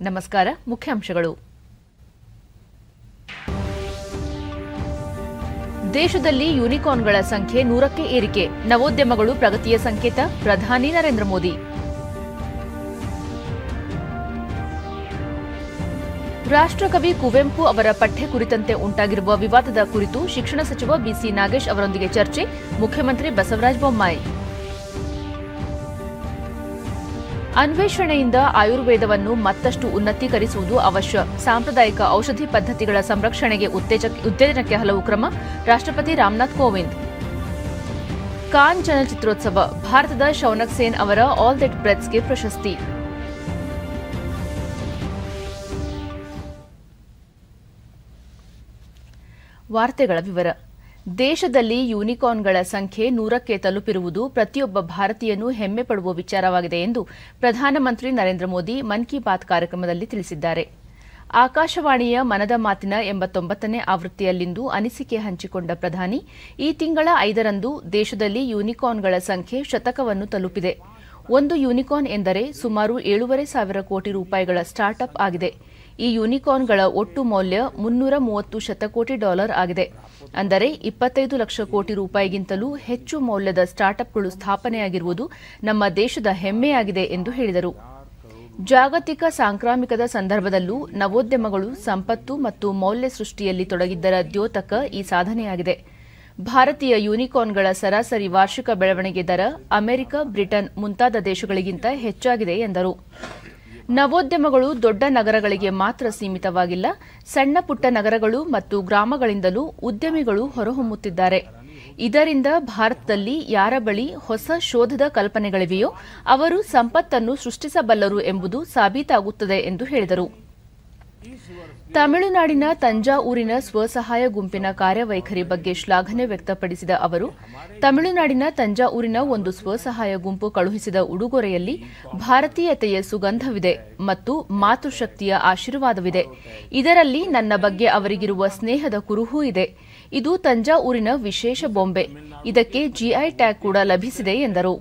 ನಮಸ್ಕಾರ. ಮುಖ್ಯಾಂಶಗಳು. ದೇಶದಲ್ಲಿ ಯೂನಿಕಾರ್ನ್ಗಳ ಸಂಖ್ಯೆ 100ಕ್ಕೆ ಏರಿಕೆ. ನವೋದ್ಯಮಗಳು ಪ್ರಗತಿಯ ಸಂಕೇತ. ಪ್ರಧಾನಿ ನರೇಂದ್ರ ಮೋದಿ. ರಾಷ್ಟ್ರಕವಿ ಕುವೆಂಪು ಅವರ ಪಠ್ಯ ಕುರಿತಂತೆ ಉಂಟಾಗಿರುವ ವಿವಾದದ ಕುರಿತು ಶಿಕ್ಷಣ ಸಚಿವ ಬಿಸಿ ನಾಗೇಶ್ ಅವರೊಂದಿಗೆ ಚರ್ಚೆ. ಮುಖ್ಯಮಂತ್ರಿ ಬಸವರಾಜ ಬೊಮ್ಮಾಯಿ. ಅನ್ವೇಷಣೆಯಿಂದ ಆಯುರ್ವೇದವನ್ನು ಮತ್ತಷ್ಟು ಉನ್ನತೀಕರಿಸುವುದು ಅವಶ್ಯ. ಸಾಂಪ್ರದಾಯಿಕ ಔಷಧಿ ಪದ್ಧತಿಗಳ ಸಂರಕ್ಷಣೆಗೆ ಉತ್ತೇಜನಕ್ಕೆ ಹಲವು ಕ್ರಮ. ರಾಷ್ಟ್ರಪತಿ ರಾಮನಾಥ್ ಕೋವಿಂದ್. ಕಾನ್ ಚಲನಚಿತ್ರೋತ್ಸವ. ಭಾರತದ ಶೌನಕ್ ಸೇನ್ ಅವರ ಆಲ್ ದಟ್ ಬ್ರೆತ್ಸ್ಗೆ ಪ್ರಶಸ್ತಿ. ವಾರ್ತೆಗಳ ವಿವರ. ದೇಶದಲ್ಲಿ ಯೂನಿಕಾರ್ನ್ಗಳ ಸಂಖ್ಯೆ 100ಕ್ಕೆ ತಲುಪಿರುವುದು ಪ್ರತಿಯೊಬ್ಬ ಭಾರತೀಯನೂ ಹೆಮ್ಮೆ ಪಡುವ ವಿಚಾರವಾಗಿದೆ ಎಂದು ಪ್ರಧಾನಮಂತ್ರಿ ನರೇಂದ್ರ ಮೋದಿ ಮನ್ ಕಿ ಬಾತ್ ಕಾರ್ಯಕ್ರಮದಲ್ಲಿ ತಿಳಿಸಿದ್ದಾರೆ. ಆಕಾಶವಾಣಿಯ ಮನದ ಮಾತಿನ 89ನೇ ಆವೃತ್ತಿಯಲ್ಲಿಂದು ಅನಿಸಿಕೆ ಹಂಚಿಕೊಂಡ ಪ್ರಧಾನಿ, ಈ ತಿಂಗಳ 5ರಂದು ದೇಶದಲ್ಲಿ ಯೂನಿಕಾರ್ನ್ಗಳ ಸಂಖ್ಯೆ ಶತಕವನ್ನು ತಲುಪಿದೆ. ಒಂದು ಯೂನಿಕಾರ್ನ್ ಎಂದರೆ ಸುಮಾರು 7,500 ಕೋಟಿ ರೂಪಾಯಿಗಳ ಸ್ಟಾರ್ಟ್ಅಪ್ ಆಗಿದೆ. ಈ ಯೂನಿಕಾರ್ನ್ಗಳ ಒಟ್ಟು ಮೌಲ್ಯ $330 ಶತಕೋಟಿ ಆಗಿದೆ. ಅಂದರೆ 25 ಲಕ್ಷ ಕೋಟಿ ರೂಪಾಯಿಗಿಂತಲೂ ಹೆಚ್ಚು ಮೌಲ್ಯದ ಸ್ಟಾರ್ಟ್ಅಪ್ಗಳು ಸ್ಥಾಪನೆಯಾಗಿರುವುದು ನಮ್ಮ ದೇಶದ ಹೆಮ್ಮೆಯಾಗಿದೆ ಎಂದು ಹೇಳಿದರು. ಜಾಗತಿಕ ಸಾಂಕ್ರಾಮಿಕದ ಸಂದರ್ಭದಲ್ಲೂ ನವೋದ್ಯಮಗಳು ಸಂಪತ್ತು ಮತ್ತು ಮೌಲ್ಯ ಸೃಷ್ಟಿಯಲ್ಲಿ ತೊಡಗಿದ್ದರ ದ್ಯೋತಕ ಈ ಸಾಧನೆಯಾಗಿದೆ. ಭಾರತೀಯ ಯೂನಿಕಾರ್ನ್ಗಳ ಸರಾಸರಿ ವಾರ್ಷಿಕ ಬೆಳವಣಿಗೆ ದರ ಅಮೆರಿಕ, ಬ್ರಿಟನ್ ಮುಂತಾದ ದೇಶಗಳಿಗಿಂತ ಹೆಚ್ಚಾಗಿದೆ ಎಂದರು. ನವೋದ್ಯಮಗಳು ದೊಡ್ಡ ನಗರಗಳಿಗೆ ಮಾತ್ರ ಸೀಮಿತವಾಗಿಲ್ಲ. ಸಣ್ಣ ಪುಟ್ಟ ನಗರಗಳು ಮತ್ತು ಗ್ರಾಮಗಳಿಂದಲೂ ಉದ್ಯಮಿಗಳು ಹೊರಹೊಮ್ಮುತ್ತಿದ್ದಾರೆ. ಇದರಿಂದ ಭಾರತದಲ್ಲಿ ಯಾರ ಬಳಿ ಹೊಸ ಶೋಧದ ಕಲ್ಪನೆಗಳಿವೆಯೋ ಅವರು ಸಂಪತ್ತನ್ನು ಸೃಷ್ಟಿಸಬಲ್ಲರು ಎಂಬುದು ಸಾಬೀತಾಗುತ್ತದೆ ಎಂದು ಹೇಳಿದರು. ತಮಿಳುನಾಡಿನ ತಂಜಾವೂರಿನ ಸ್ವಸಹಾಯ ಗುಂಪಿನ ಕಾರ್ಯವೈಖರಿ ಬಗ್ಗೆ ಶ್ಲಾಘನೆ ವ್ಯಕ್ತಪಡಿಸಿದ ಅವರು, ತಮಿಳುನಾಡಿನ ತಂಜಾವೂರಿನ ಒಂದು ಸ್ವಸಹಾಯ ಗುಂಪು ಕಳುಹಿಸಿದ ಉಡುಗೊರೆಯಲ್ಲಿ ಭಾರತೀಯತೆಯ ಸುಗಂಧವಿದೆ ಮತ್ತು ಮಾತೃಶಕ್ತಿಯ ಆಶೀರ್ವಾದವಿದೆ. ಇದರಲ್ಲಿ ನನ್ನ ಬಗ್ಗೆ ಅವರಿಗಿರುವ ಸ್ನೇಹದ ಕುರುಹೂ ಇದೆ. ಇದು ತಂಜಾವೂರಿನ ವಿಶೇಷ ಬೊಂಬೆ. ಇದಕ್ಕೆ ಜಿಐ ಟ್ಯಾಗ್ ಕೂಡ ಲಭಿಸಿದೆ ಎಂದರು.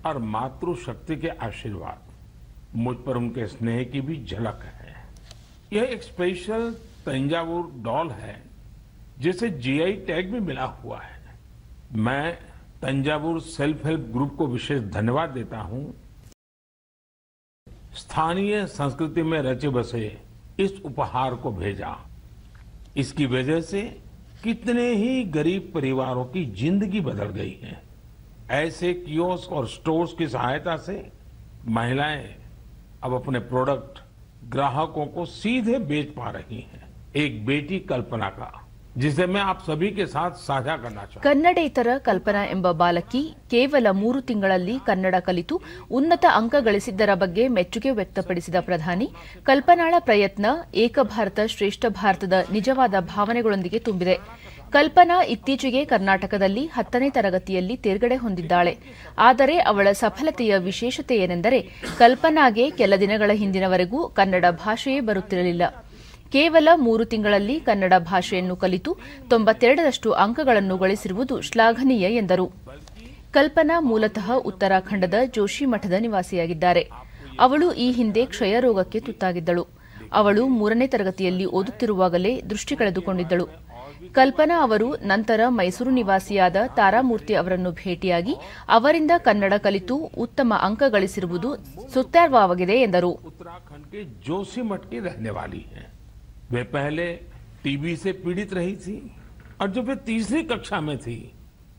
और मातृशक्ति के आशीर्वाद, मुझ पर उनके स्नेह की भी झलक है. यह एक स्पेशल तंजावुर डॉल है जिसे जीआई टैग भी मिला हुआ है. मैं तंजावुर सेल्फ हेल्प ग्रुप को विशेष धन्यवाद देता हूं. स्थानीय संस्कृति में रचे बसे इस उपहार को भेजा. इसकी वजह से कितने ही गरीब परिवारों की जिंदगी बदल गई है. ऐसे कियोस्क और स्टोर्स की सहायता से महिलाएं अब अपने प्रोडक्ट ग्राहकों को सीधे बेच पा रही हैं. एक बेटी कल्पना का, जिसे मैं आप सभी के साथ साझा करना चाहूं. ಕನ್ನಡೇತರ ಕಲ್ಪನಾ ಎಂಬ ಬಾಲಕಿ ಕೇವಲ 3 ತಿಂಗಳಲ್ಲಿ ಕನ್ನಡ ಕಲಿತು ಉನ್ನತ ಅಂಕ ಗಳಿಸಿದ್ದರ ಬಗ್ಗೆ ಮೆಚ್ಚುಗೆ ವ್ಯಕ್ತಪಡಿಸಿದ ಪ್ರಧಾನಿ, ಕಲ್ಪನಾಳ ಪ್ರಯತ್ನ ಏಕ ಭಾರತ ಶ್ರೇಷ್ಠ ಭಾರತದ ನಿಜವಾದ ಭಾವನೆಗಳೊಂದಿಗೆ ತುಂಬಿದೆ. ಕಲ್ಪನಾ ಇತ್ತೀಚೆಗೆ ಕರ್ನಾಟಕದಲ್ಲಿ 10ನೇ ತರಗತಿಯಲ್ಲಿ ತೇರ್ಗಡೆ ಹೊಂದಿದ್ದಾಳೆ. ಆದರೆ ಅವಳ ಸಫಲತೆಯ ವಿಶೇಷತೆ ಏನೆಂದರೆ, ಕಲ್ಪನಾಗೆ ಕೆಲ ದಿನಗಳ ಹಿಂದಿನವರೆಗೂ ಕನ್ನಡ ಭಾಷೆಯೇ ಬರುತ್ತಿರಲಿಲ್ಲ. ಕೇವಲ 3 ತಿಂಗಳಲ್ಲಿ ಕನ್ನಡ ಭಾಷೆಯನ್ನು ಕಲಿತು 92ರಷ್ಟು ಅಂಕಗಳನ್ನು ಗಳಿಸಿರುವುದು ಶ್ಲಾಘನೀಯ ಎಂದರು. ಕಲ್ಪನಾ ಮೂಲತಃ ಉತ್ತರಾಖಂಡದ ಜೋಶಿಮಠದ ನಿವಾಸಿಯಾಗಿದ್ದಾರೆ. ಅವಳು ಈ ಹಿಂದೆ ಕ್ಷಯ ರೋಗಕ್ಕೆ ತುತ್ತಾಗಿದ್ದಳು. ಅವಳು 3ನೇ ತರಗತಿಯಲ್ಲಿ ಓದುತ್ತಿರುವಾಗಲೇ ದೃಷ್ಟಿ ಕಳೆದುಕೊಂಡಿದ್ದಳು. ಕಲ್ಪನಾ ಅವರು ನಂತರ ಮೈಸೂರು ನಿವಾಸಿಯಾದ ತಾರಾಮೂರ್ತಿ ಅವರನ್ನು ಭೇಟಿಯಾಗಿ ಅವರಿಂದ ಕನ್ನಡ ಕಲಿತು ಉತ್ತಮ ಅಂಕ ಗಳಿಸಿರುವುದು ಸ್ತುತ್ಯಾರ್ಹವಾಗಿದೆ ಎಂದರು. उत्तराखंड के जोशीमठ की रहने वाली हैं. वे पहले टीबी से पीड़ित रही थी और जब वे 3री कक्षा में थी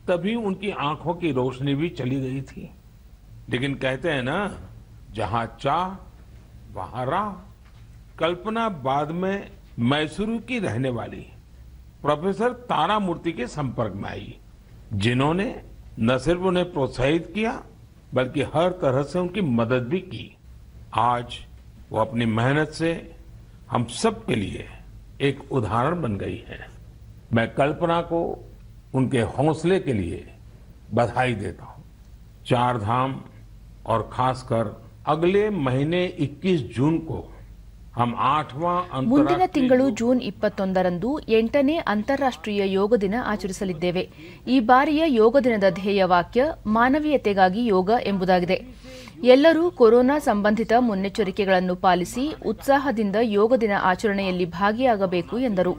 तभी उनकी आंखों की रोशनी भी चली गई थी. लेकिन कहते हैं ना, जहां चाह वहां राह. कल्पना बाद में मैसूरू की रहने वाली प्रोफेसर तारामूर्ति के संपर्क में आई, जिन्होंने न सिर्फ उन्हें प्रोत्साहित किया बल्कि हर तरह से उनकी मदद भी की. आज वो अपनी मेहनत से हम सब के लिए एक उदाहरण बन गई है. मैं कल्पना को उनके हौसले के लिए बधाई देता हूं. 4 धाम और खासकर अगले महीने 21 जून को हम 8वां ಮುಂದಿನ ತಿಂಗಳು ಜೂನ್ 21ರಂದು 8ನೇ ಅಂತಾರಾಷ್ಟ್ರೀಯ ಯೋಗ ದಿನ ಆಚರಿಸಲಿದ್ದೇವೆ. ಈ ಬಾರಿಯ ಯೋಗ ದಿನದ ಧ್ಯೇಯ ವಾಕ್ಯ ಮಾನವೀಯತೆಗಾಗಿ ಯೋಗ ಎಂಬುದಾಗಿದೆ. ಎಲ್ಲರೂ ಕೊರೋನಾ ಸಂಬಂಧಿತ ಮುನ್ನೆಚ್ಚರಿಕೆಗಳನ್ನು ಪಾಲಿಸಿ ಉತ್ಸಾಹದಿಂದ ಯೋಗ ದಿನ ಆಚರಣೆಯಲ್ಲಿ ಭಾಗಿಯಾಗಬೇಕು ಎಂದರು.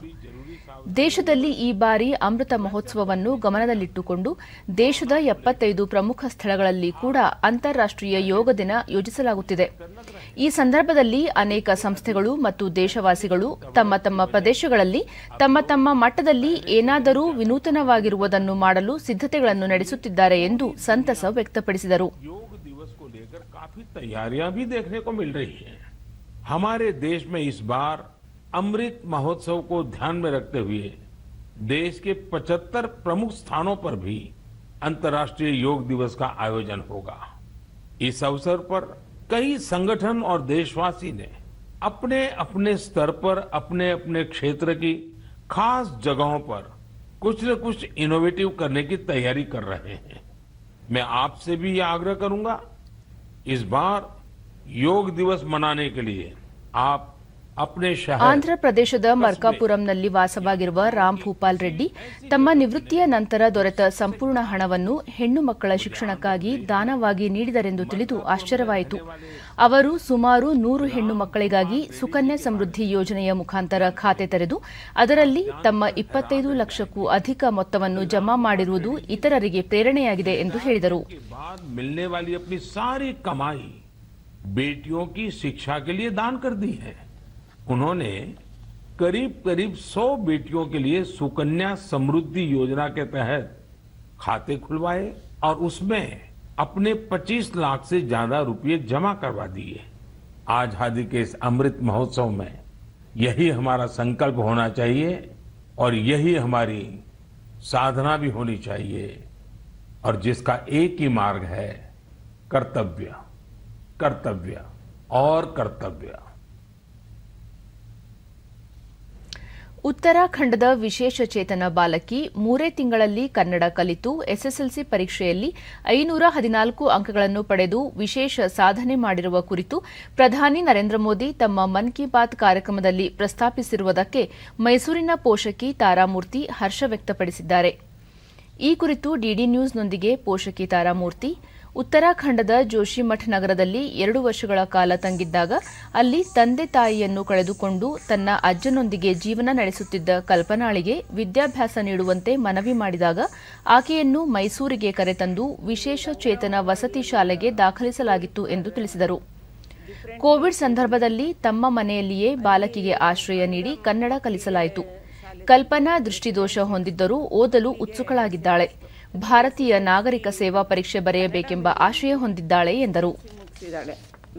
ದೇಶದಲ್ಲಿ ಈ ಬಾರಿ ಅಮೃತ ಮಹೋತ್ಸವವನ್ನು ಗಮನದಲ್ಲಿಟ್ಟುಕೊಂಡು ದೇಶದ 75 ಪ್ರಮುಖ ಸ್ಥಳಗಳಲ್ಲಿ ಕೂಡ ಅಂತಾರಾಷ್ಟ್ರೀಯ ಯೋಗ ದಿನ ಯೋಜಿಸಲಾಗುತ್ತಿದೆ. ಈ ಸಂದರ್ಭದಲ್ಲಿ ಅನೇಕ ಸಂಸ್ಥೆಗಳು ಮತ್ತು ದೇಶವಾಸಿಗಳು ತಮ್ಮ ತಮ್ಮ ಪ್ರದೇಶಗಳಲ್ಲಿ ತಮ್ಮ ತಮ್ಮ ಮಟ್ಟದಲ್ಲಿ ಏನಾದರೂ ವಿನೂತನವಾಗಿರುವುದನ್ನು ಮಾಡಲು ಸಿದ್ಧತೆಗಳನ್ನು ನಡೆಸುತ್ತಿದ್ದಾರೆ ಎಂದು ಸಂತಸ ವ್ಯಕ್ತಪಡಿಸಿದರು. काफी तैयारियां भी देखने को मिल रही हैं। हमारे देश में इस बार अमृत महोत्सव को ध्यान में रखते हुए देश के 75 प्रमुख स्थानों पर भी अंतर्राष्ट्रीय योग दिवस का आयोजन होगा। इस अवसर पर कई संगठन और देशवासी ने अपने अपने स्तर पर अपने अपने क्षेत्र की खास जगहों पर कुछ न कुछ इनोवेटिव करने की तैयारी कर रहे हैं। मैं आपसे भी यह आग्रह करूंगा, इस बार योग दिवस मनाने के लिए आप अपने शहर ಆಂಧ್ರಪ್ರದೇಶದ ಮರ್ಕಾಪುರಂನಲ್ಲಿ ವಾಸವಾಗಿರುವ ರಾಮ್ ಭೂಪಾಲ್ ರೆಡ್ಡಿ ತಮ್ಮ ನಿವೃತ್ತಿಯ ನಂತರ ದೊರೆತ ಸಂಪೂರ್ಣ ಹಣವನ್ನು ಹೆಣ್ಣು ಮಕ್ಕಳ ಶಿಕ್ಷಣಕ್ಕಾಗಿ ದಾನವಾಗಿ ನೀಡಿದರೆಂದು ತಿಳಿದು ಆಶ್ಚರ್ಯವಾಯಿತು. ಅವರು ಸುಮಾರು 100 ಹೆಣ್ಣು ಮಕ್ಕಳಿಗಾಗಿ ಸುಕನ್ಯಾ ಸಮೃದ್ಧಿ ಯೋಜನೆಯ ಮುಖಾಂತರ ಖಾತೆ ತೆರೆದು ಅದರಲ್ಲಿ ತಮ್ಮ 25 ಲಕ್ಷಕ್ಕೂ ಅಧಿಕ ಮೊತ್ತವನ್ನು ಜಮಾ ಮಾಡಿರುವುದು ಇತರರಿಗೆ ಪ್ರೇರಣೆಯಾಗಿದೆ ಎಂದು ಹೇಳಿದರು. बेटियों की शिक्षा के लिए दान कर दी है। उन्होंने करीब करीब 100 बेटियों के लिए सुकन्या समृद्धि योजना के तहत खाते खुलवाए और उसमें अपने 25 लाख से ज्यादा रुपए जमा करवा दिए। आजादी के इस अमृत महोत्सव में यही हमारा संकल्प होना चाहिए और यही हमारी साधना भी होनी चाहिए, और जिसका एक ही मार्ग है कर्तव्य, कर्तव्य और कर्तव्य। ಉತ್ತರಾಖಂಡದ ವಿಶೇಷ ಚೇತನ ಬಾಲಕಿ 3 ತಿಂಗಳಲ್ಲಿ ಕನ್ನಡ ಕಲಿತು ಎಸ್ಎಸ್ಎಲ್ಸಿ ಪರೀಕ್ಷೆಯಲ್ಲಿ 514 ಅಂಕಗಳನ್ನು ಪಡೆದು ವಿಶೇಷ ಸಾಧನೆ ಮಾಡಿರುವ ಕುರಿತು ಪ್ರಧಾನಿ ನರೇಂದ್ರ ಮೋದಿ ತಮ್ಮ ಮನ್ ಕಿ ಬಾತ್ ಕಾರ್ಯಕ್ರಮದಲ್ಲಿ ಪ್ರಸ್ತಾಪಿಸಿರುವುದಕ್ಕೆ ಮೈಸೂರಿನ ಪೋಷಕಿ ತಾರಾಮೂರ್ತಿ ಹರ್ಷ ವ್ಯಕ್ತಪಡಿಸಿದ್ದಾರೆ. ಈ ಕುರಿತು ಡಿಡಿ ನ್ಯೂಸ್ನೊಂದಿಗೆ ಪೋಷಕಿ ತಾರಾಮೂರ್ತಿ, ಉತ್ತರಾಖಂಡದ ಜೋಶಿಮಠ್ ನಗರದಲ್ಲಿ 2 ವರ್ಷಗಳ ಕಾಲ ತಂಗಿದ್ದಾಗ ಅಲ್ಲಿ ತಂದೆ ತಾಯಿಯನ್ನು ಕಳೆದುಕೊಂಡು ತನ್ನ ಅಜ್ಜನೊಂದಿಗೆ ಜೀವನ ನಡೆಸುತ್ತಿದ್ದ ಕಲ್ಪನಾಳಿಗೆ ವಿದ್ಯಾಭ್ಯಾಸ ನೀಡುವಂತೆ ಮನವಿ ಮಾಡಿದಾಗ ಆಕೆಯನ್ನು ಮೈಸೂರಿಗೆ ಕರೆತಂದು ವಿಶೇಷ ಚೇತನ ವಸತಿ ಶಾಲೆಗೆ ದಾಖಲಿಸಲಾಗಿತ್ತು ಎಂದು ತಿಳಿಸಿದರು. ಕೋವಿಡ್ ಸಂದರ್ಭದಲ್ಲಿ ತಮ್ಮ ಮನೆಯಲ್ಲಿಯೇ ಬಾಲಕಿಗೆ ಆಶ್ರಯ ನೀಡಿ ಕನ್ನಡ ಕಲಿಸಲಾಯಿತು. ಕಲ್ಪನಾ ದೃಷ್ಟಿದೋಷ ಹೊಂದಿದ್ದರೂ ಓದಲು ಉತ್ಸುಕಳಾಗಿದ್ದಾಳೆ. ಭಾರತೀಯ ನಾಗರಿಕ ಸೇವಾ ಪರೀಕ್ಷೆ ಬರೆಯಬೇಕೆಂಬ ಆಶಯ ಹೊಂದಿದ್ದಾಳೆ ಎಂದರು.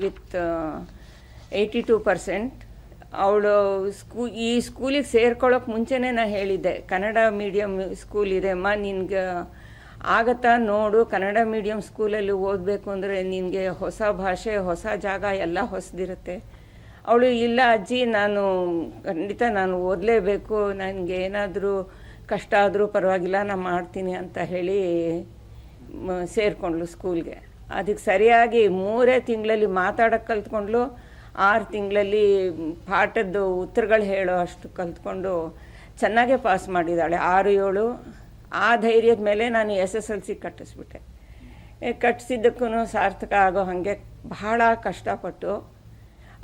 ವಿತ್ 82%. ಅವಳು ಈ ಸ್ಕೂಲಿಗೆ ಸೇರ್ಕೊಳ್ಳೋಕೆ ಮುಂಚೆನೇ ನಾನು ಹೇಳಿದ್ದೆ, ಕನ್ನಡ ಮೀಡಿಯಂ ಸ್ಕೂಲ್ ಇದೆ ಅಮ್ಮ, ನಿನ್ಗೆ ಆಗತ್ತಾ ನೋಡು, ಕನ್ನಡ ಮೀಡಿಯಂ ಸ್ಕೂಲಲ್ಲಿ ಓದಬೇಕು ಅಂದರೆ ನಿನಗೆ ಹೊಸ ಭಾಷೆ, ಹೊಸ ಜಾಗ ಎಲ್ಲ ಹೊಸದಿರುತ್ತೆ. ಅವಳು ಇಲ್ಲ ಅಜ್ಜಿ, ಖಂಡಿತ ನಾನು ಓದಲೇಬೇಕು, ನನಗೆ ಏನಾದರೂ ಕಷ್ಟ ಆದರೂ ಪರವಾಗಿಲ್ಲ ನಾನು ಮಾಡ್ತೀನಿ ಅಂತ ಹೇಳಿ ಸೇರಿಕೊಂಡ್ಳು ಸ್ಕೂಲ್ಗೆ. ಅದಕ್ಕೆ ಸರಿಯಾಗಿ 3 ತಿಂಗಳಲ್ಲಿ ಮಾತಾಡೋಕ್ಕೆ ಕಲ್ತ್ಕೊಂಡ್ಳು. 6 ತಿಂಗಳಲ್ಲಿ ಪಾಠದ್ದು ಉತ್ತರಗಳು ಹೇಳೋ ಅಷ್ಟು ಕಲ್ತ್ಕೊಂಡು ಚೆನ್ನಾಗೇ ಪಾಸ್ ಮಾಡಿದ್ದಾಳೆ. 6-7 ಆ ಧೈರ್ಯದ ಮೇಲೆ ನಾನು SSLC ಕಟ್ಟಿಸ್ಬಿಟ್ಟೆ. ಕಟ್ಟಿಸಿದ್ದಕ್ಕೂ ಸಾರ್ಥಕ ಆಗೋ ಹಾಗೆ ಬಹಳ ಕಷ್ಟಪಟ್ಟು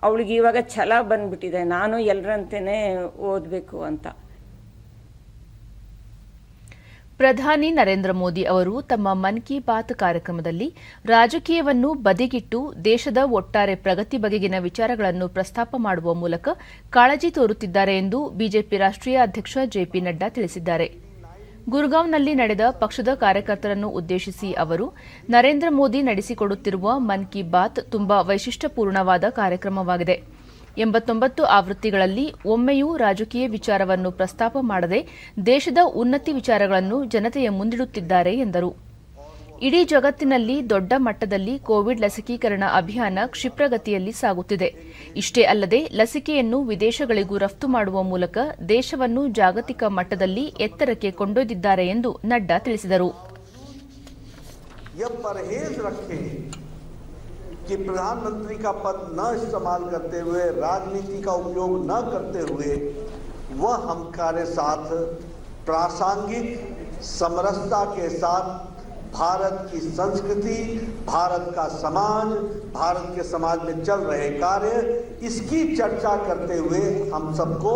ಅವಳಿಗೆ ಇವಾಗ ಛಲ ಬಂದ್ಬಿಟ್ಟಿದೆ, ನಾನು ಎಲ್ಲರಂತೆಯೇ ಓದಬೇಕು ಅಂತ. ಪ್ರಧಾನಿ ನರೇಂದ್ರ ಮೋದಿ ಅವರು ತಮ್ಮ ಮನ್ ಕಿ ಬಾತ್ ಕಾರ್ಯಕ್ರಮದಲ್ಲಿ ರಾಜಕೀಯವನ್ನು ಬದಿಗಿಟ್ಟು ದೇಶದ ಒಟ್ಟಾರೆ ಪ್ರಗತಿ ಬಗೆಗಿನ ವಿಚಾರಗಳನ್ನು ಪ್ರಸ್ತಾಪ ಮಾಡುವ ಮೂಲಕ ಕಾಳಜಿ ತೋರುತ್ತಿದ್ದಾರೆ ಎಂದು ಬಿಜೆಪಿ ರಾಷ್ಟ್ರೀಯ ಅಧ್ಯಕ್ಷ ಜೆಪಿ ನಡ್ಡಾ ತಿಳಿಸಿದ್ದಾರೆ. ಗುರ್ಗಾಂವ್ನಲ್ಲಿ ನಡೆದ ಪಕ್ಷದ ಕಾರ್ಯಕರ್ತರನ್ನು ಉದ್ದೇಶಿಸಿ ಅವರು, ನರೇಂದ್ರ ಮೋದಿ ನಡೆಸಿಕೊಡುತ್ತಿರುವ ಮನ್ ಕಿ ಬಾತ್ ತುಂಬಾ ವೈಶಿಷ್ಟ್ಯಪೂರ್ಣವಾದ ಕಾರ್ಯಕ್ರಮವಾಗಿದೆ. 89 ಆವೃತ್ತಿಗಳಲ್ಲಿ ಒಮ್ಮೆಯೂ ರಾಜಕೀಯ ವಿಚಾರವನ್ನು ಪ್ರಸ್ತಾಪ ಮಾಡದೆ ದೇಶದ ಉನ್ನತಿ ವಿಚಾರಗಳನ್ನು ಜನತೆಯ ಮುಂದಿಡುತ್ತಿದ್ದಾರೆ ಎಂದರು. ಇಡೀ ಜಗತ್ತಿನಲ್ಲಿ ದೊಡ್ಡ ಮಟ್ಟದಲ್ಲಿ ಕೋವಿಡ್ ಲಸಿಕೀಕರಣ ಅಭಿಯಾನ ಕ್ಷಿಪ್ರಗತಿಯಲ್ಲಿ ಸಾಗುತ್ತಿದೆ. ಇಷ್ಟೇ ಅಲ್ಲದೆ ಲಸಿಕೆಯನ್ನು ವಿದೇಶಗಳಿಗೂ ರಫ್ತು ಮಾಡುವ ಮೂಲಕ ದೇಶವನ್ನು ಜಾಗತಿಕ ಮಟ್ಟದಲ್ಲಿ ಎತ್ತರಕ್ಕೆ ಕೊಂಡೊಯ್ದಿದ್ದಾರೆ ಎಂದು ನಡ್ಡಾ ತಿಳಿಸಿದರು. कि प्रधानमंत्री का पद न इस्तेमाल करते हुए, राजनीति का उपयोग न करते हुए वह हमारे साथ प्रासंगिक समरसता के साथ भारत की संस्कृति, भारत का समाज, भारत के समाज में चल रहे कार्य, इसकी चर्चा करते हुए हम सबको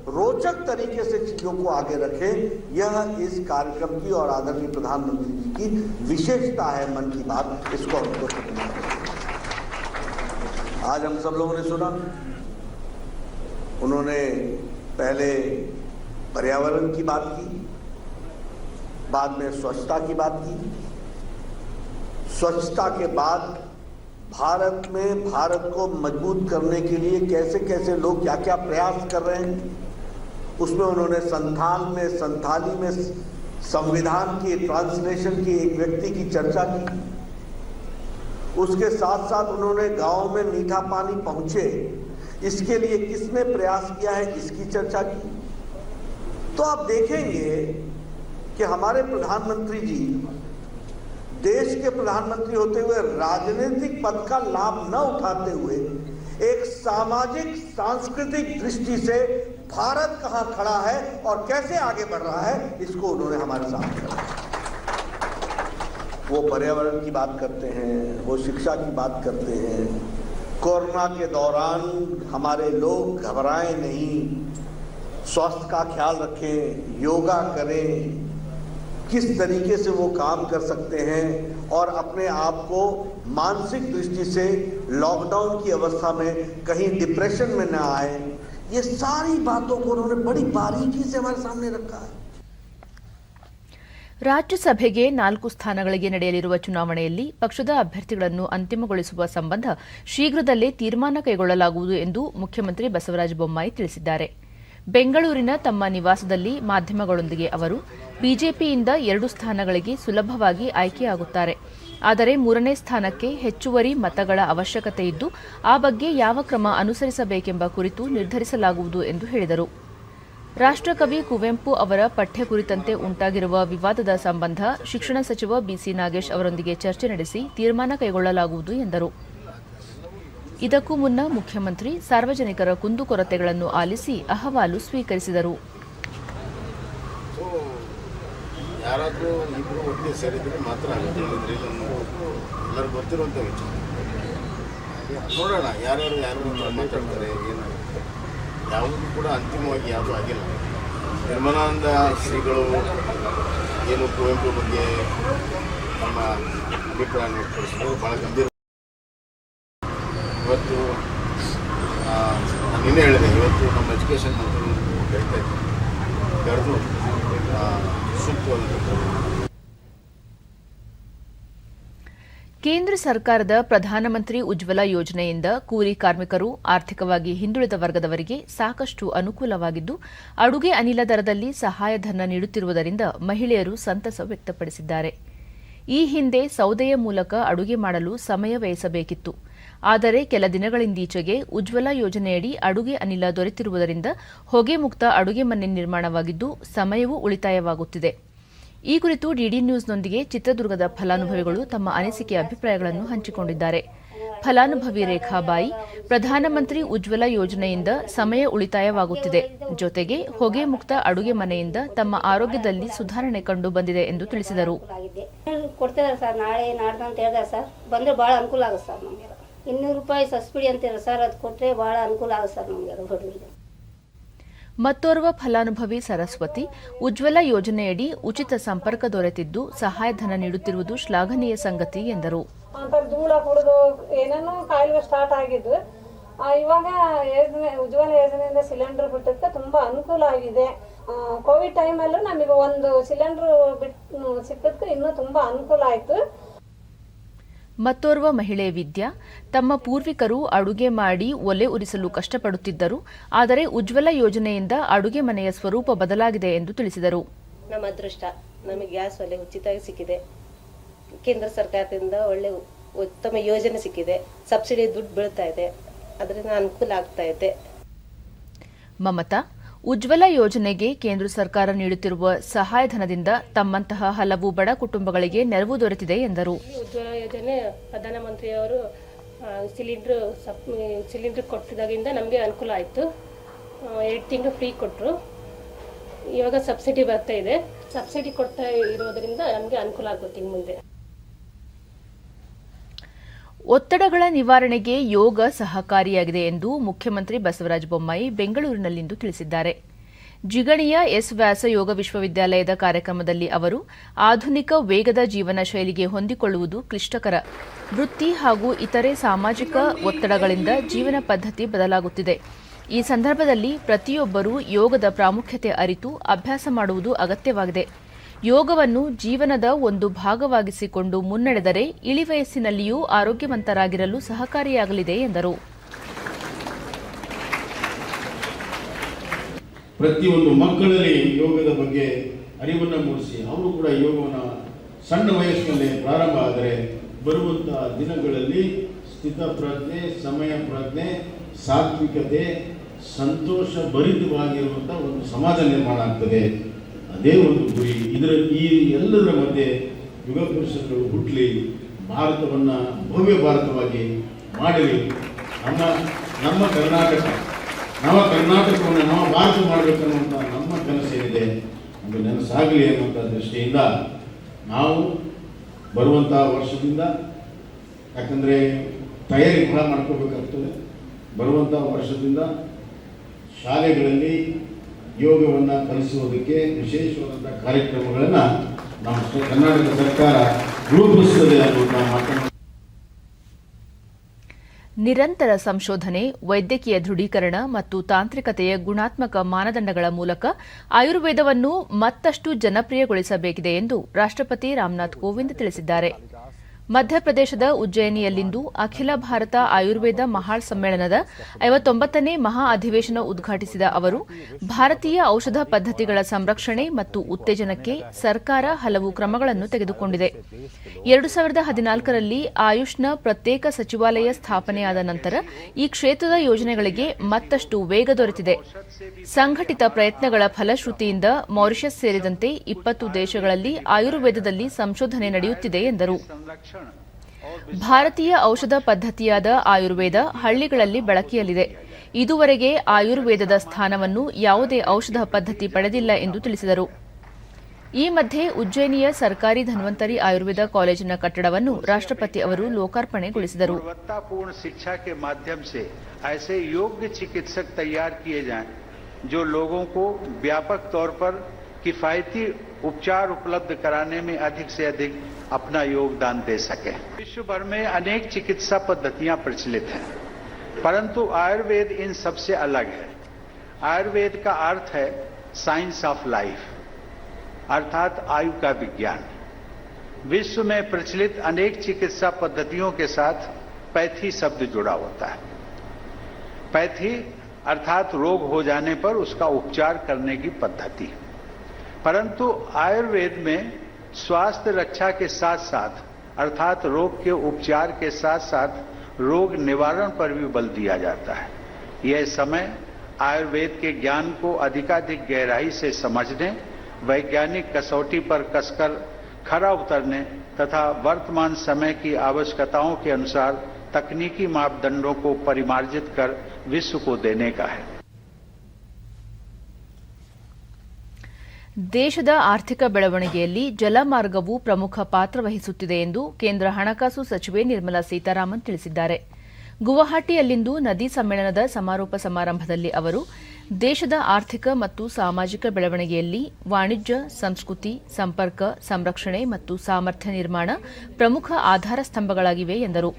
रोचक तरीके से चीजों को आगे रखें। यह इस कार्यक्रम की और आदरणीय प्रधानमंत्री जी की विशेषता है। मन की बात इसको हमको समझना है। आज हम सब लोगों ने सुना, उन्होंने पहले पर्यावरण की बात की, बाद में स्वच्छता की बात की। स्वच्छता के बाद भारत में भारत को मजबूत करने के लिए कैसे कैसे लोग क्या क्या प्रयास कर रहे हैं, उसमें उन्होंने संथाली में संविधान की ट्रांसलेशन की एक व्यक्ति की चर्चा की। उसके साथ साथ उन्होंने गांव में मीठा पानी पहुंचे, इसके लिए किसने प्रयास किया है, इसकी चर्चा की। तो आप देखेंगे कि हमारे प्रधानमंत्री जी देश के प्रधानमंत्री होते हुए राजनीतिक पद का लाभ न उठाते हुए एक सामाजिक सांस्कृतिक दृष्टि से भारत कहां खड़ा है और कैसे आगे बढ़ रहा है, इसको उन्होंने हमारे सामने रखा। वो पर्यावरण की बात करते हैं, वो शिक्षा की बात करते हैं। कोरोना के दौरान हमारे लोग घबराएं नहीं, स्वास्थ्य का ख्याल रखें, योगा करें, किस तरीके से वो काम कर सकते हैं और अपने आप को मानसिक दृष्टि से लॉकडाउन की अवस्था में कहीं डिप्रेशन में न आए, ये सारी बातों को उन्होंने बड़ी बारीकी से हमारे सामने रखा है। ರಾಜ್ಯಸಭೆಗೆ 4 ಸ್ಥಾನಗಳಿಗೆ ನಡೆಯಲಿರುವ ಚುನಾವಣೆಯಲ್ಲಿ ಪಕ್ಷದ ಅಭ್ಯರ್ಥಿಗಳನ್ನು ಅಂತಿಮಗೊಳಿಸುವ ಸಂಬಂಧ ಶೀಘ್ರದಲ್ಲೇ ತೀರ್ಮಾನ ಕೈಗೊಳ್ಳಲಾಗುವುದು ಎಂದು ಮುಖ್ಯಮಂತ್ರಿ ಬಸವರಾಜ ಬೊಮ್ಮಾಯಿ ತಿಳಿಸಿದ್ದಾರೆ. ಬೆಂಗಳೂರಿನ ತಮ್ಮ ನಿವಾಸದಲ್ಲಿ ಮಾಧ್ಯಮಗಳೊಂದಿಗೆ ಅವರು ಬಿಜೆಪಿಯಿಂದ 2 ಸ್ಥಾನಗಳಿಗೆ ಸುಲಭವಾಗಿ ಆಯ್ಕೆಯಾಗುತ್ತಾರೆ, ಆದರೆ 3ನೇ ಸ್ಥಾನಕ್ಕೆ ಹೆಚ್ಚುವರಿ ಮತಗಳ ಅವಶ್ಯಕತೆ ಇದ್ದು ಆ ಬಗ್ಗೆ ಯಾವ ಕ್ರಮ ಅನುಸರಿಸಬೇಕೆಂಬ ಕುರಿತು ನಿರ್ಧರಿಸಲಾಗುವುದು ಎಂದು ಹೇಳಿದರು. ರಾಷ್ಟ್ರಕವಿ ಕುವೆಂಪು ಅವರ ಪಠ್ಯ ಕುರಿತಂತೆ ಉಂಟಾಗಿರುವ ವಿವಾದದ ಸಂಬಂಧ ಶಿಕ್ಷಣ ಸಚಿವ ಬಿಸಿ ನಾಗೇಶ್ ಅವರೊಂದಿಗೆ ಚರ್ಚೆ ನಡೆಸಿ ತೀರ್ಮಾನ ಕೈಗೊಳ್ಳಲಾಗುವುದು ಎಂದರು. ಇದಕ್ಕೂ ಮುನ್ನ ಮುಖ್ಯಮಂತ್ರಿ ಸಾರ್ವಜನಿಕರ ಕುಂದುಕೊರತೆಗಳನ್ನು ಆಲಿಸಿ ಅಹವಾಲು ಸ್ವೀಕರಿಸಿದರು. ಯಾರಾದರೂ ಇಬ್ಬರು ಒಟ್ಟಿಗೆ ಸೇರಿದರೆ ಮಾತ್ರ ಎಲ್ಲರೂ ಗೊತ್ತಿರುವಂಥ ವಿಚಾರ. ನೋಡೋಣ ಯಾರು ಮಾತಾಡ್ತಾರೆ, ಏನಾಗುತ್ತೆ. ಯಾವುದೂ ಕೂಡ ಅಂತಿಮವಾಗಿ ಯಾವುದೂ ಆಗಿಲ್ಲ. ನಿರ್ಮಲಾನಂದ ಶ್ರೀಗಳು ಏನು ಕುವೆಂಪು ಬಗ್ಗೆ ನಮ್ಮ ಅಭಿಪ್ರಾಯ ವ್ಯಕ್ತಪಡಿಸಿದ್ರು, ಭಾಳ ಗಂಭೀರ. ಇವತ್ತು ನಾನು ನಿನ್ನೆ ಹೇಳಿದೆ, ಇವತ್ತು ನಮ್ಮ ಎಜುಕೇಷನ್ ಮಂತ್ರಿ ಕರಿತಾ ಇದ್ದೀನಿ, ಕರೆದು ಸೂಕ್ತವಾದ ಕೇಂದ್ರ ಸರ್ಕಾರದ ಪ್ರಧಾನಮಂತ್ರಿ ಉಜ್ವಲ ಯೋಜನೆಯಿಂದ ಕೂಲಿ ಕಾರ್ಮಿಕರು, ಆರ್ಥಿಕವಾಗಿ ಹಿಂದುಳಿದ ವರ್ಗದವರಿಗೆ ಸಾಕಷ್ಟು ಅನುಕೂಲವಾಗಿದ್ದು, ಅಡುಗೆ ಅನಿಲ ದರದಲ್ಲಿ ಸಹಾಯಧನ ನೀಡುತ್ತಿರುವುದರಿಂದ ಮಹಿಳೆಯರು ಸಂತಸ ವ್ಯಕ್ತಪಡಿಸಿದ್ದಾರೆ. ಈ ಹಿಂದೆ ಸೌದೆಯ ಮೂಲಕ ಅಡುಗೆ ಮಾಡಲು ಸಮಯ ವ್ಯಯಿಸಬೇಕಿತ್ತು. ಆದರೆ ಕೆಲ ದಿನಗಳಿಂದೀಚೆಗೆ ಉಜ್ವಲ ಯೋಜನೆಯಡಿ ಅಡುಗೆ ಅನಿಲ ದೊರೆತಿರುವುದರಿಂದ ಹೊಗೆ ಮುಕ್ತ ಅಡುಗೆ ಮನೆ ನಿರ್ಮಾಣವಾಗಿದ್ದು ಸಮಯವೂ ಉಳಿತಾಯವಾಗುತ್ತಿದೆ. ಈ ಕುರಿತು ಡಿಡಿ ನ್ಯೂಸ್ನೊಂದಿಗೆ ಚಿತ್ರದುರ್ಗದ ಫಲಾನುಭವಿಗಳು ತಮ್ಮ ಅನಿಸಿಕೆ ಅಭಿಪ್ರಾಯಗಳನ್ನು ಹಂಚಿಕೊಂಡಿದ್ದಾರೆ. ಫಲಾನುಭವಿ ರೇಖಾಬಾಯಿ, ಪ್ರಧಾನಮಂತ್ರಿ ಉಜ್ವಲ ಯೋಜನೆಯಿಂದ ಸಮಯ ಉಳಿತಾಯವಾಗುತ್ತಿದೆ, ಜೊತೆಗೆ ಹೊಗೆ ಮುಕ್ತ ಅಡುಗೆ ಮನೆಯಿಂದ ತಮ್ಮ ಆರೋಗ್ಯದಲ್ಲಿ ಸುಧಾರಣೆ ಕಂಡು ಬಂದಿದೆ ಎಂದು ತಿಳಿಸಿದರು. ಕೊಡ್ತಿದ್ದಾರೆ ಸರ್, ನಾಳೆ ನಾಡ್ದು ಅಂತ ಹೇಳಿದಾರೆ ಸರ್, ಬಂದರೆ ಭಾಳ ಅನುಕೂಲ ಆಗುತ್ತೆ ಸರ್. ನಮಗೆ 200 ರೂಪಾಯಿ ಸಬ್ಸಿಡಿ ಅಂತೀರ ಸರ್, ಅದು ಕೊಟ್ಟರೆ ಭಾಳ ಅನುಕೂಲ ಆಗುತ್ತೆ ಸರ್ ನಮಗೆ ಹುಡುಗರಿಗೆ. ಮತ್ತೋರ್ವ ಫಲಾನುಭವಿ ಸರಸ್ವತಿ, ಉಜ್ವಲ ಯೋಜನೆಯಡಿ ಉಚಿತ ಸಂಪರ್ಕ ದೊರೆತಿದ್ದು ಸಹಾಯಧನ ನೀಡುತ್ತಿರುವುದು ಶ್ಲಾಘನೀಯ ಸಂಗತಿ ಎಂದರು. ಧೂಳ ಕುಡಿದು ಏನೇನೋ ಕಾಯಿಲೆ ಸ್ಟಾರ್ಟ್ ಆಗಿದ್ದು, ಇವಾಗ ಉಜ್ವಲ ಯೋಜನೆಯಿಂದ ಸಿಲಿಂಡರ್ ಬಿಟ್ಟಕ್ಕೆ ತುಂಬಾ ಅನುಕೂಲ ಆಗಿದೆ. ಕೋವಿಡ್ ಟೈಮಲ್ಲೂ ನಮಗೆ ಒಂದು ಸಿಲಿಂಡರ್ ಸಿಕ್ಕದಕ್ಕೆ ಇನ್ನೂ ತುಂಬಾ ಅನುಕೂಲ ಆಯ್ತು. ಮತ್ತೋರ್ವ ಮಹಿಳೆ ವಿದ್ಯಾ, ತಮ್ಮ ಪೂರ್ವಿಕರು ಅಡುಗೆ ಮಾಡಿ ಒಲೆ ಉರಿಸಲು ಕಷ್ಟಪಡುತ್ತಿದ್ದರು, ಆದರೆ ಉಜ್ವಲ ಯೋಜನೆಯಿಂದ ಅಡುಗೆ ಮನೆಯ ಸ್ವರೂಪ ಬದಲಾಗಿದೆ ಎಂದು ತಿಳಿಸಿದರು. ನಮ್ಮ ಅದೃಷ್ಟ, ನಮಗೆ ಗ್ಯಾಸ್ ಒಲೆ ಉಚಿತವಾಗಿ ಸಿಕ್ಕಿದೆ. ಕೇಂದ್ರ ಸರ್ಕಾರದಿಂದ ಒಳ್ಳೆ ಉತ್ತಮ ಯೋಜನೆ ಸಿಕ್ಕಿದೆ. ಸಬ್ಸಿಡಿ ದುಡ್ಡು ಬೀಳ್ತಾ ಇದೆ, ಅದರಿಂದ ಅನುಕೂಲ ಆಗ್ತಾ ಇದೆ. ಮಮತಾ, ಉಜ್ವಲ ಯೋಜನೆಗೆ ಕೇಂದ್ರ ಸರ್ಕಾರ ನೀಡುತ್ತಿರುವ ಸಹಾಯಧನದಿಂದ ತಮ್ಮಂತಹ ಹಲವು ಬಡ ಕುಟುಂಬಗಳಿಗೆ ನೆರವು ದೊರೆತಿದೆ ಎಂದರು. ಉಜ್ವಲ ಯೋಜನೆ ಪ್ರಧಾನಮಂತ್ರಿಯವರು ಸಿಲಿಂಡ್ರ್ ಕೊಟ್ಟಿದಾಗಿಂದ ನಮಗೆ ಅನುಕೂಲ ಆಯಿತು. 2 ತಿಂಗಳು ಫ್ರೀ ಕೊಟ್ಟರು. ಇವಾಗ ಸಬ್ಸಿಡಿ ಬರ್ತಾ ಇದೆ. ಸಬ್ಸಿಡಿ ಕೊಡ್ತಾ ಇರೋದ್ರಿಂದ ನಮಗೆ ಅನುಕೂಲ ಆಗುತ್ತೆ ಇನ್ನು ಮುಂದೆ. ಒತ್ತಡಗಳ ನಿವಾರಣೆಗೆ ಯೋಗ ಸಹಕಾರಿಯಾಗಿದೆ ಎಂದು ಮುಖ್ಯಮಂತ್ರಿ ಬಸವರಾಜ ಬೊಮ್ಮಾಯಿ ಬೆಂಗಳೂರಿನಲ್ಲಿಂದು ತಿಳಿಸಿದ್ದಾರೆ. ಜಿಗಣಿಯ ಎಸ್ ವ್ಯಾಸ ಯೋಗ ವಿಶ್ವವಿದ್ಯಾಲಯದ ಕಾರ್ಯಕ್ರಮದಲ್ಲಿ ಅವರು ಆಧುನಿಕ ವೇಗದ ಜೀವನ ಶೈಲಿಗೆ ಹೊಂದಿಕೊಳ್ಳುವುದು ಕ್ಲಿಷ್ಟಕರ. ವೃತ್ತಿ ಹಾಗೂ ಇತರೆ ಸಾಮಾಜಿಕ ಒತ್ತಡಗಳಿಂದ ಜೀವನ ಪದ್ಧತಿ ಬದಲಾಗುತ್ತಿದೆ. ಈ ಸಂದರ್ಭದಲ್ಲಿ ಪ್ರತಿಯೊಬ್ಬರೂ ಯೋಗದ ಪ್ರಾಮುಖ್ಯತೆ ಅರಿತು ಅಭ್ಯಾಸ ಮಾಡುವುದು ಅಗತ್ಯವಾಗಿದೆ. ಯೋಗವನ್ನು ಜೀವನದ ಒಂದು ಭಾಗವಾಗಿಸಿಕೊಂಡು ಮುನ್ನಡೆದರೆ ಇಳಿವಯಸ್ಸಿನಲ್ಲಿಯೂ ಆರೋಗ್ಯವಂತರಾಗಿರಲು ಸಹಕಾರಿಯಾಗಲಿದೆ ಎಂದರು. ಪ್ರತಿಯೊಂದು ಮಕ್ಕಳಲ್ಲಿ ಯೋಗದ ಬಗ್ಗೆ ಅರಿವನ್ನು ಮೂಡಿಸಿ ಅವರು ಕೂಡ ಯೋಗವನ್ನು ಸಣ್ಣ ವಯಸ್ಸಿನಲ್ಲಿ ಪ್ರಾರಂಭ ಆದರೆ ಬರುವಂತಹ ದಿನಗಳಲ್ಲಿ ಸ್ಥಿತಪ್ರಜ್ಞೆ, ಸಮಯ ಪ್ರಜ್ಞೆ, ಸಾತ್ವಿಕತೆ, ಸಂತೋಷ ಭರಿತವಾಗಿರುವಂಥ ಒಂದು ಸಮಾಜ ನಿರ್ಮಾಣ ಆಗ್ತದೆ. ಅದೇ ಒಂದು ಗುರಿ. ಈ ಎಲ್ಲದರ ಮಧ್ಯೆ ಯುಗ ಪುರುಷರು ಹುಟ್ಟಲಿ, ಭಾರತವನ್ನು ಭವ್ಯ ಭಾರತವಾಗಿ ಮಾಡಲಿ. ನಮ್ಮ ಕರ್ನಾಟಕವನ್ನು ನಾವು ಭಾರತ ಮಾಡಬೇಕನ್ನುವಂಥ ನಮ್ಮ ಕನಸೇನಿದೆ ಅದು ನನಸಾಗಲಿ ಅನ್ನುವಂಥ ದೃಷ್ಟಿಯಿಂದ ನಾವು ಬರುವಂಥ ವರ್ಷದಿಂದ, ಯಾಕಂದರೆ ತಯಾರಿ ಬಹಳ ಮಾಡ್ಕೋಬೇಕಾಗ್ತದೆ, ಬರುವಂಥ ವರ್ಷದಿಂದ ಶಾಲೆಗಳಲ್ಲಿ ಯೋಗವನ್ನು ಕಲಿಸುವುದಕ್ಕೆ ವಿಶೇಷವಾದಂಥ ಕಾರ್ಯಕ್ರಮಗಳನ್ನು ನಮ್ಮ ಕರ್ನಾಟಕ ಸರ್ಕಾರ ರೂಪಿಸುತ್ತದೆ ಅನ್ನುವಂಥ ಮಾತನ್ನು. ನಿರಂತರ ಸಂಶೋಧನೆ, ವೈದ್ಯಕೀಯ ದೃಢೀಕರಣ ಮತ್ತು ತಾಂತ್ರಿಕತೆಯ ಗುಣಾತ್ಮಕ ಮಾನದಂಡಗಳ ಮೂಲಕ ಆಯುರ್ವೇದವನ್ನು ಮತ್ತಷ್ಟು ಜನಪ್ರಿಯಗೊಳಿಸಬೇಕಿದೆ ಎಂದು ರಾಷ್ಟ್ರಪತಿ ರಾಮನಾಥ್ ಕೋವಿಂದ್ ತಿಳಿಸಿದ್ದಾರೆ. ಮಧ್ಯಪ್ರದೇಶದ ಉಜ್ಜಯಿನಿಯಲ್ಲಿಂದು ಅಖಿಲ ಭಾರತ ಆಯುರ್ವೇದ ಮಹಾಳ್ ಸಮ್ಮೇಳನದ 59ನೇ ಮಹಾ ಅಧಿವೇಶನ ಉದ್ಘಾಟಿಸಿದ ಅವರು, ಭಾರತೀಯ ಔಷಧ ಪದ್ಧತಿಗಳ ಸಂರಕ್ಷಣೆ ಮತ್ತು ಉತ್ತೇಜನಕ್ಕೆ ಸರ್ಕಾರ ಹಲವು ಕ್ರಮಗಳನ್ನು ತೆಗೆದುಕೊಂಡಿದೆ. 2014ರಲ್ಲಿ ಆಯುಷ್ನ ಪ್ರತ್ಯೇಕ ಸಚಿವಾಲಯ ಸ್ಥಾಪನೆಯಾದ ನಂತರ ಈ ಕ್ಷೇತ್ರದ ಯೋಜನೆಗಳಿಗೆ ಮತ್ತಷ್ಟು ವೇಗ ದೊರೆತಿದೆ. ಸಂಘಟಿತ ಪ್ರಯತ್ನಗಳ ಫಲಶ್ರುತಿಯಿಂದ ಮಾರಿಷಸ್ ಸೇರಿದಂತೆ 20 ದೇಶಗಳಲ್ಲಿ ಆಯುರ್ವೇದದಲ್ಲಿ ಸಂಶೋಧನೆ ನಡೆಯುತ್ತಿದೆ ಎಂದರು. ಭಾರತೀಯ ಔಷಧ ಪದ್ಧತಿಯಾದ ಆಯುರ್ವೇದ ಹಳ್ಳಿಗಳಲ್ಲಿ ಬಳಕೆಯಲ್ಲಿದೆ. ಇದುವರೆಗೆ ಆಯುರ್ವೇದದ ಸ್ಥಾನವನ್ನು ಯಾವುದೇ ಔಷಧ ಪದ್ಧತಿ ಪಡೆದಿಲ್ಲ ಎಂದು ತಿಳಿಸಿದರು. ಈ ಮಧ್ಯೆ ಉಜ್ಜಯಿನಿಯ ಸರ್ಕಾರಿ ಧನ್ವಂತರಿ ಆಯುರ್ವೇದ ಕಾಲೇಜಿನ ಕಟ್ಟಡವನ್ನು ರಾಷ್ಟ್ರಪತಿ ಅವರು ಲೋಕಾರ್ಪಣೆಗೊಳಿಸಿದರು. जो लोगों को व्यापक तौर पर किफायती उपचार उपलब्ध कराने में अधिक से अधिक अपना योगदान दे सके। विश्व भर में अनेक चिकित्सा पद्धतियां प्रचलित हैं, परंतु आयुर्वेद इन सबसे अलग है। आयुर्वेद का अर्थ है साइंस ऑफ लाइफ, अर्थात आयु का विज्ञान। विश्व में प्रचलित अनेक चिकित्सा पद्धतियों के साथ पैथी शब्द जुड़ा होता है। पैथी अर्थात रोग हो जाने पर उसका उपचार करने की पद्धति, परंतु आयुर्वेद में स्वास्थ्य रक्षा के साथ साथ अर्थात रोग के उपचार के साथ साथ रोग निवारण पर भी बल दिया जाता है। यह समय आयुर्वेद के ज्ञान को अधिकाधिक गहराई से समझने, वैज्ञानिक कसौटी पर कसकर खरा उतरने तथा वर्तमान समय की आवश्यकताओं के अनुसार तकनीकी मापदंडों को परिमार्जित कर विश्व को देने का है। ದೇಶದ ಆರ್ಥಿಕ ಬೆಳವಣಿಗೆಯಲ್ಲಿ ಜಲಮಾರ್ಗವು ಪ್ರಮುಖ ಪಾತ್ರ ವಹಿಸುತ್ತಿದೆ ಎಂದು ಕೇಂದ್ರ ಹಣಕಾಸು ಸಚಿವೆ ನಿರ್ಮಲಾ ಸೀತಾರಾಮನ್ ತಿಳಿಸಿದ್ದಾರೆ. ಗುವಾಹಟಿಯಲ್ಲಿಂದು ನದಿ ಸಮ್ಮೇಳನದ ಸಮಾರೋಪ ಸಮಾರಂಭದಲ್ಲಿ ಅವರು ದೇಶದ ಆರ್ಥಿಕ ಮತ್ತು ಸಾಮಾಜಿಕ ಬೆಳವಣಿಗೆಯಲ್ಲಿ ವಾಣಿಜ್ಯ, ಸಂಸ್ಕೃತಿ, ಸಂಪರ್ಕ, ಸಂರಕ್ಷಣೆ ಮತ್ತು ಸಾಮರ್ಥ್ಯ ನಿರ್ಮಾಣ ಪ್ರಮುಖ ಆಧಾರ ಸ್ತಂಭಗಳಾಗಿವೆ ಎಂದರು.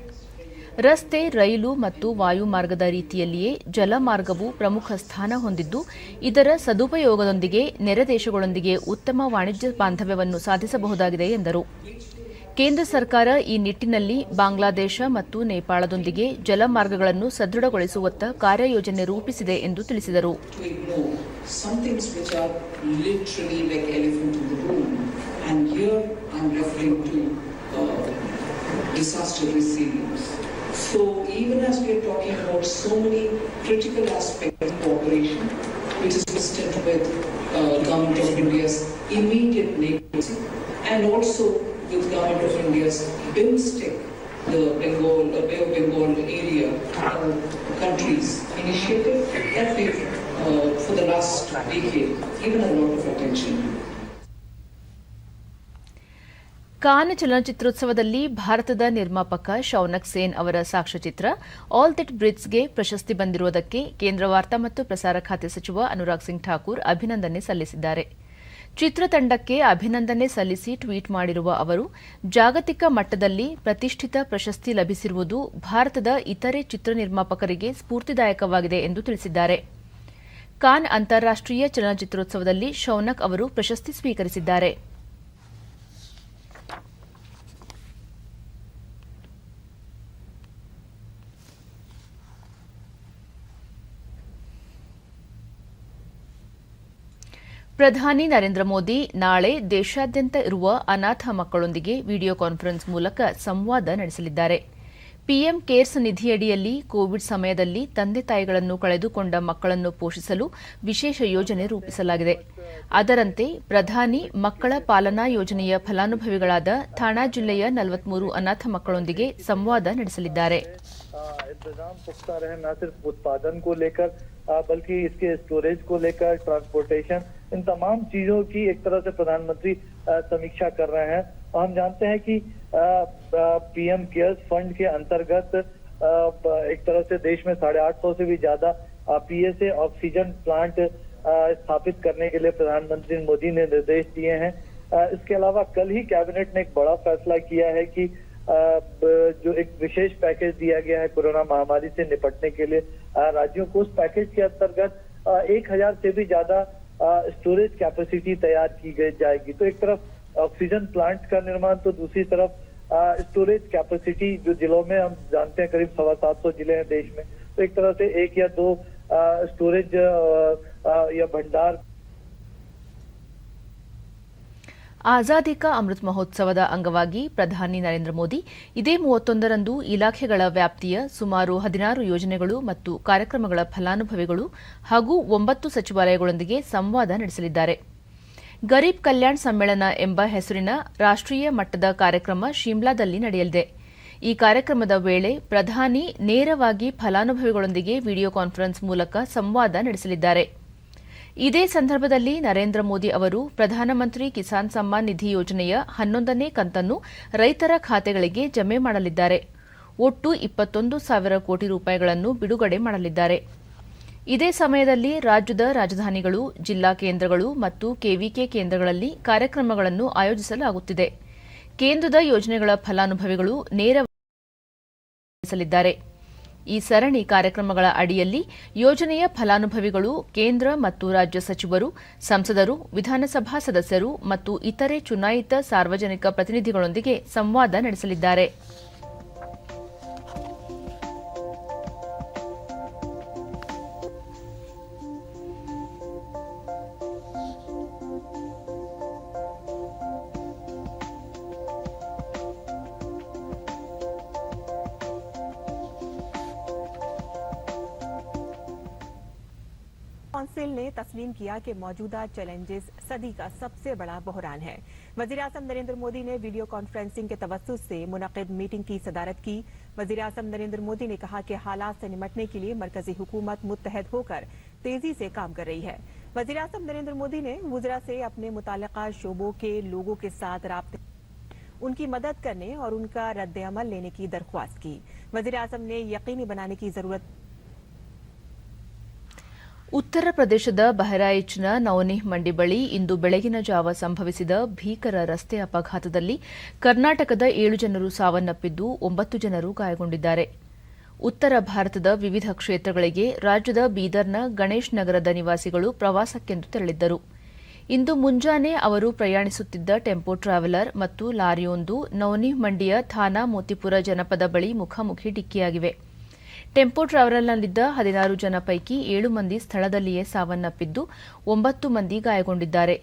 ರಸ್ತೆ, ರೈಲು ಮತ್ತು ವಾಯುಮಾರ್ಗದ ರೀತಿಯಲ್ಲಿಯೇ ಜಲಮಾರ್ಗವು ಪ್ರಮುಖ ಸ್ಥಾನ ಹೊಂದಿದ್ದು, ಇದರ ಸದುಪಯೋಗದೊಂದಿಗೆ ನೆರೆ ದೇಶಗಳೊಂದಿಗೆ ಉತ್ತಮ ವಾಣಿಜ್ಯ ಬಾಂಧವ್ಯವನ್ನು ಸಾಧಿಸಬಹುದಾಗಿದೆ ಎಂದರು. ಕೇಂದ್ರ ಸರ್ಕಾರ ಈ ನಿಟ್ಟಿನಲ್ಲಿ ಬಾಂಗ್ಲಾದೇಶ ಮತ್ತು ನೇಪಾಳದೊಂದಿಗೆ ಜಲಮಾರ್ಗಗಳನ್ನು ಸದೃಢಗೊಳಿಸುವತ್ತ ಕಾರ್ಯಯೋಜನೆ ರೂಪಿಸಿದೆ ಎಂದು ತಿಳಿಸಿದರು. So even as we are talking about so many critical aspects of cooperation, which is consistent with Government of India's immediate neighbours and also with Government of India's BIMSTEC the Bay of Bengal area countries initiative that we've for the last decade given a lot of attention. ಕಾನ್ ಚಲನಚಿತ್ರೋತ್ಸವದಲ್ಲಿ ಭಾರತದ ನಿರ್ಮಾಪಕ ಶೌನಕ್ ಸೇನ್ ಅವರ ಸಾಕ್ಷ್ಯಚಿತ್ರ all that ಬ್ರೀತ್ಸ್ಗೆ ಪ್ರಶಸ್ತಿ ಬಂದಿರುವುದಕ್ಕೆ ಕೇಂದ್ರ ವಾರ್ತಾ ಮತ್ತು ಪ್ರಸಾರ ಖಾತೆ ಸಚಿವ ಅನುರಾಗ್ ಸಿಂಗ್ ಠಾಕೂರ್ ಅಭಿನಂದನೆ ಸಲ್ಲಿಸಿದ್ದಾರೆ. ಚಿತ್ರತಂಡಕ್ಕೆ ಅಭಿನಂದನೆ ಸಲ್ಲಿಸಿ ಟ್ವೀಟ್ ಮಾಡಿರುವ ಅವರು, ಜಾಗತಿಕ ಮಟ್ಟದಲ್ಲಿ ಪ್ರತಿಷ್ಠಿತ ಪ್ರಶಸ್ತಿ ಲಭಿಸಿರುವುದು ಭಾರತದ ಇತರೆ ಚಿತ್ರ ನಿರ್ಮಾಪಕರಿಗೆ ಸ್ಫೂರ್ತಿದಾಯಕವಾಗಿದೆ ಎಂದು ತಿಳಿಸಿದ್ದಾರೆ. ಕಾನ್ ಅಂತಾರಾಷ್ಟೀಯ ಚಲನಚಿತ್ರೋತ್ಸವದಲ್ಲಿ ಶೌನಕ್ ಅವರು ಪ್ರಶಸ್ತಿ ಸ್ವೀಕರಿಸಿದ್ದಾರೆ. ಪ್ರಧಾನಿ ನರೇಂದ್ರ ಮೋದಿ ನಾಳೆ ದೇಶಾದ್ಯಂತ ಇರುವ ಅನಾಥ ಮಕ್ಕಳೊಂದಿಗೆ ವಿಡಿಯೋ ಕಾನ್ಫರೆನ್ಸ್ ಮೂಲಕ ಸಂವಾದ ನಡೆಸಲಿದ್ದಾರೆ. ಪಿಎಂ ಕೇರ್ಸ್ ನಿಧಿಯಡಿಯಲ್ಲಿ ಕೋವಿಡ್ ಸಮಯದಲ್ಲಿ ತಂದೆ ತಾಯಿಗಳನ್ನು ಕಳೆದುಕೊಂಡ ಮಕ್ಕಳನ್ನು ಪೋಷಿಸಲು ವಿಶೇಷ ಯೋಜನೆ ರೂಪಿಸಲಾಗಿದೆ. ಅದರಂತೆ ಪ್ರಧಾನಿ ಮಕ್ಕಳ ಪಾಲನಾ ಯೋಜನೆಯ ಫಲಾನುಭವಿಗಳಾದ ಥಾಣಾ ಜಿಲ್ಲೆಯ 43 ಅನಾಥ ಮಕ್ಕಳೊಂದಿಗೆ ಸಂವಾದ ನಡೆಸಲಿದ್ದಾರೆ. इंतजाम पुख्ता रहे, न सिर्फ उत्पादन को लेकर बल्कि इसके स्टोरेज को लेकर, ट्रांसपोर्टेशन, इन तमाम चीजों की एक तरह से प्रधानमंत्री समीक्षा कर रहे हैं. और हम जानते हैं कि पीएम केयर्स फंड के अंतर्गत एक तरह से देश में 850 से भी ज्यादा पीएसए ऑक्सीजन प्लांट स्थापित करने के लिए प्रधानमंत्री मोदी ने निर्देश दिए हैं. इसके अलावा कल ही कैबिनेट ने एक बड़ा फैसला किया है कि जो एक विशेष पैकेज दिया गया है कोरोना महामारी से निपटने के लिए राज्यों को, उस पैकेज के अंतर्गत 1000 से भी ज्यादा स्टोरेज कैपेसिटी तैयार की जाएगी. तो एक तरफ ऑक्सीजन प्लांट का निर्माण, तो दूसरी तरफ स्टोरेज कैपेसिटी जो जिलों में हम जानते हैं करीब 750 जिले हैं देश में, तो एक तरह से 1 या 2 स्टोरेज या भंडार. ಆಜಾದಿ ಕಾ ಅಮೃತ್ ಮಹೋತ್ಸವದ ಅಂಗವಾಗಿ ಪ್ರಧಾನಿ ನರೇಂದ್ರ ಮೋದಿ ಇದೇ 31ರಂದು ಇಲಾಖೆಗಳ ವ್ಯಾಪ್ತಿಯ ಸುಮಾರು 16 ಯೋಜನೆಗಳು ಮತ್ತು ಕಾರ್ಯಕ್ರಮಗಳ ಫಲಾನುಭವಿಗಳು ಹಾಗೂ 9 ಸಚಿವಾಲಯಗಳೊಂದಿಗೆ ಸಂವಾದ ನಡೆಸಲಿದ್ದಾರೆ. ಗರೀಬ್ ಕಲ್ಯಾಣ್ ಸಮ್ಮೇಳನ ಎಂಬ ಹೆಸರಿನ ರಾಷ್ಟೀಯ ಮಟ್ಟದ ಕಾರ್ಯಕ್ರಮ ಶಿಮ್ಲಾದಲ್ಲಿ ನಡೆಯಲಿದೆ. ಈ ಕಾರ್ಯಕ್ರಮದ ವೇಳೆ ಪ್ರಧಾನಿ ನೇರವಾಗಿ ಫಲಾನುಭವಿಗಳೊಂದಿಗೆ ವಿಡಿಯೋ ಕಾನ್ಫರೆನ್ಸ್ ಮೂಲಕ ಸಂವಾದ ನಡೆಸಲಿದ್ದಾರೆ. ಇದೇ ಸಂದರ್ಭದಲ್ಲಿ ನರೇಂದ್ರ ಮೋದಿ ಅವರು ಪ್ರಧಾನಮಂತ್ರಿ ಕಿಸಾನ್ ಸಮ್ಮಾನ್ ನಿಧಿ ಯೋಜನೆಯ 11ನೇ ಕಂತನ್ನು ರೈತರ ಖಾತೆಗಳಿಗೆ ಜಮೆ ಮಾಡಲಿದ್ದಾರೆ. ಒಟ್ಟು 21,000 ಕೋಟಿ ರೂಪಾಯಿಗಳನ್ನು ಬಿಡುಗಡೆ ಮಾಡಲಿದ್ದಾರೆ. ಇದೇ ಸಮಯದಲ್ಲಿ ರಾಜ್ಯದ ರಾಜಧಾನಿಗಳು, ಜಿಲ್ಲಾ ಕೇಂದ್ರಗಳು ಮತ್ತು ಕೆವಿಕೆ ಕೇಂದ್ರಗಳಲ್ಲಿ ಕಾರ್ಯಕ್ರಮಗಳನ್ನು ಆಯೋಜಿಸಲಾಗುತ್ತಿದೆ. ಕೇಂದ್ರದ ಯೋಜನೆಗಳ ಫಲಾನುಭವಿಗಳು ನೇರವಾಗಿ ನಡೆಸಲಿದ್ದಾರೆ. ಈ ಸರಣಿ ಕಾರ್ಯಕ್ರಮಗಳ ಅಡಿಯಲ್ಲಿ ಯೋಜನೆಯ ಫಲಾನುಭವಿಗಳು ಕೇಂದ್ರ ಮತ್ತು ರಾಜ್ಯ ಸಚಿವರು, ಸಂಸದರು, ವಿಧಾನಸಭಾ ಸದಸ್ಯರು ಮತ್ತು ಇತರೆ ಚುನಾಯಿತ ಸಾರ್ವಜನಿಕ ಪ್ರತಿನಿಧಿಗಳೊಂದಿಗೆ ಸಂವಾದ ನಡೆಸಲಿದ್ದಾರೆ. काउंसिल ने तस्लीम किया कि मौजूदा चैलेंजेस सदी का सबसे बड़ा बहरान है. वजीर-ए-आज़म नरेंद्र मोदी ने वीडियो कॉन्फ्रेंसिंग के तवज्जुह से मुनक़िद मीटिंग की सदारत की. वजीर-ए-आज़म नरेंद्र मोदी ने कहा कि हालात से निपटने के लिए मरकजी हुकूमत मुत्तहद होकर तेजी से काम कर रही है. वजीर-ए-आज़म नरेंद्र मोदी ने वुज़रा से अपने मुताल्लिक़ा शोबों के लोगों के साथ राब्ते, उनकी मदद करने और उनका रद्द-ए-अमल लेने की दरख्वास्त की. वजीर-ए-आज़म ने यकीनी बनाने की जरूरत. ಉತ್ತರ ಪ್ರದೇಶದ ಬಹರಾಯಿಚ್ನ ನವನಿಹ್ ಮಂಡಿ ಬಳಿ ಇಂದು ಬೆಳಗಿನ ಜಾವ ಸಂಭವಿಸಿದ ಭೀಕರ ರಸ್ತೆ ಅಪಘಾತದಲ್ಲಿ ಕರ್ನಾಟಕದ 7 ಜನರು ಸಾವನ್ನಪ್ಪಿದ್ದು 9 ಜನರು ಗಾಯಗೊಂಡಿದ್ದಾರೆ. ಉತ್ತರ ಭಾರತದ ವಿವಿಧ ಕ್ಷೇತ್ರಗಳಿಗೆ ರಾಜ್ಯದ ಬೀದರ್ನ ಗಣೇಶ್ ನಗರದ ನಿವಾಸಿಗಳು ಪ್ರವಾಸಕ್ಕೆಂದು ತೆರಳಿದ್ದರು. ಇಂದು ಮುಂಜಾನೆ ಅವರು ಪ್ರಯಾಣಿಸುತ್ತಿದ್ದ ಟೆಂಪೋ ಟ್ರಾವೆಲರ್ ಮತ್ತು ಲಾರಿಯೊಂದು ನವನಿಹ್ ಮಂಡಿಯ ಥಾನಾ ಮೋತಿಪುರ ಜನಪದ ಬಳಿ ಮುಖಾಮುಖಿ ಡಿಕ್ಕಿಯಾಗಿವೆ. ಟೆಂಪೋ ಟ್ರಾವೆಲರ್ನಲ್ಲಿದ್ದ 16 ಜನ ಪೈಕಿ 7 ಮಂದಿ ಸ್ಥಳದಲ್ಲಿಯೇ ಸಾವನ್ನಪ್ಪಿದ್ದು 9 ಮಂದಿ ಗಾಯಗೊಂಡಿದ್ದಾರೆ.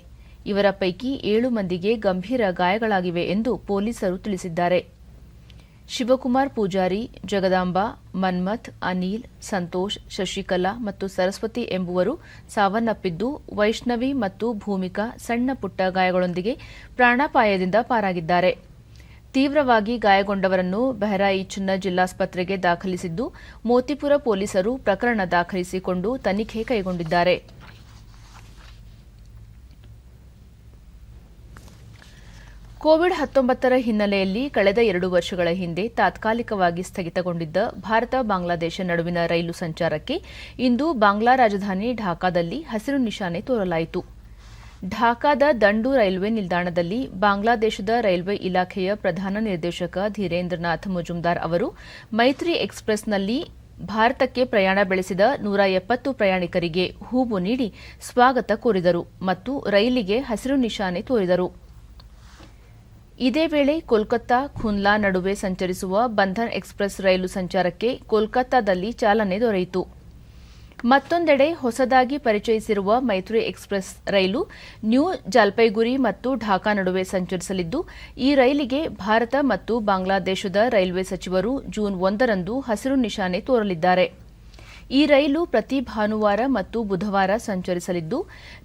ಇವರ ಪೈಕಿ 7 ಮಂದಿಗೆ ಗಂಭೀರ ಗಾಯಗಳಾಗಿವೆ ಎಂದು ಪೊಲೀಸರು ತಿಳಿಸಿದ್ದಾರೆ. ಶಿವಕುಮಾರ್ ಪೂಜಾರಿ, ಜಗದಾಂಬಾ, ಮನ್ಮಥ್, ಅನಿಲ್, ಸಂತೋಷ್, ಶಶಿಕಲಾ ಮತ್ತು ಸರಸ್ವತಿ ಎಂಬುವರು ಸಾವನ್ನಪ್ಪಿದ್ದು, ವೈಷ್ಣವಿ ಮತ್ತು ಭೂಮಿಕಾ ಸಣ್ಣ ಪುಟ್ಟ ಗಾಯಗಳೊಂದಿಗೆ ಪ್ರಾಣಾಪಾಯದಿಂದ ಪಾರಾಗಿದ್ದಾರೆ. ತೀವ್ರವಾಗಿ ಗಾಯಗೊಂಡವರನ್ನು ಬಹರಾಯಿಚ್ನ ಜಿಲ್ಲಾಸ್ಪತ್ರೆಗೆ ದಾಖಲಿಸಿದ್ದು ಮೋತಿಪುರ ಪೊಲೀಸರು ಪ್ರಕರಣ ದಾಖಲಿಸಿಕೊಂಡು ತನಿಖೆ ಕೈಗೊಂಡಿದ್ದಾರೆ. ಕೋವಿಡ್-19 ಹಿನ್ನೆಲೆಯಲ್ಲಿ ಕಳೆದ 2 ವರ್ಷಗಳ ಹಿಂದೆ ತಾತ್ಕಾಲಿಕವಾಗಿ ಸ್ಥಗಿತಗೊಂಡಿದ್ದ ಭಾರತ-ಬಾಂಗ್ಲಾದೇಶ ನಡುವಿನ ರೈಲು ಸಂಚಾರಕ್ಕೆ ಇಂದು ಬಾಂಗ್ಲಾ ರಾಜಧಾನಿ ಢಾಕಾದಲ್ಲಿ ಹಸಿರು ನಿಶಾನೆ ತೋರಲಾಯಿತು. ಢಾಕಾದ ದಂಡು ರೈಲ್ವೆ ನಿಲ್ದಾಣದಲ್ಲಿ ಬಾಂಗ್ಲಾದೇಶದ ರೈಲ್ವೆ ಇಲಾಖೆಯ ಪ್ರಧಾನ ನಿರ್ದೇಶಕ ಧೀರೇಂದ್ರನಾಥ್ ಮುಜುಮ್ದಾರ್ ಅವರು ಮೈತ್ರಿ ಎಕ್ಸ್‌ಪ್ರೆಸ್‌ನಲ್ಲಿ ಭಾರತಕ್ಕೆ ಪ್ರಯಾಣ ಬೆಳೆಸಿದ 170 ಪ್ರಯಾಣಿಕರಿಗೆ ಹೂವು ನೀಡಿ ಸ್ವಾಗತ ಕೋರಿದರು ಮತ್ತು ರೈಲಿಗೆ ಹಸಿರು ನಿಶಾನೆ ತೋರಿದರು. ಇದೇ ವೇಳೆ ಕೋಲ್ಕತ್ತಾ ಖುನ್ಲಾ ನಡುವೆ ಸಂಚರಿಸುವ ಬಂಧನ್ ಎಕ್ಸ್‌ಪ್ರೆಸ್ ರೈಲು ಸಂಚಾರಕ್ಕೆ ಕೋಲ್ಕತ್ತಾದಲ್ಲಿ ಚಾಲನೆ ದೊರೆಯಿತು. ಮತ್ತೊಂದೆಡೆ ಹೊಸದಾಗಿ ಪರಿಚಯಿಸಿರುವ ಮೈತ್ರಿ ಎಕ್ಸ್‌ಪ್ರೆಸ್ ರೈಲು ನ್ಯೂ ಜಲ್ಪೈಗುರಿ ಮತ್ತು ಢಾಕಾ ನಡುವೆ ಸಂಚರಿಸಲಿದ್ದು, ಈ ರೈಲಿಗೆ ಭಾರತ ಮತ್ತು ಬಾಂಗ್ಲಾದೇಶದ ರೈಲ್ವೆ ಸಚಿವರು ಜೂನ್ 1ರಂದು ಹಸಿರು ನಿಶಾನೆ ತೋರಲಿದ್ದಾರೆ. ಈ ರೈಲು ಪ್ರತಿ ಭಾನುವಾರ ಮತ್ತು ಬುಧವಾರ ಸಂಚರಿಸಲಿದ್ದು,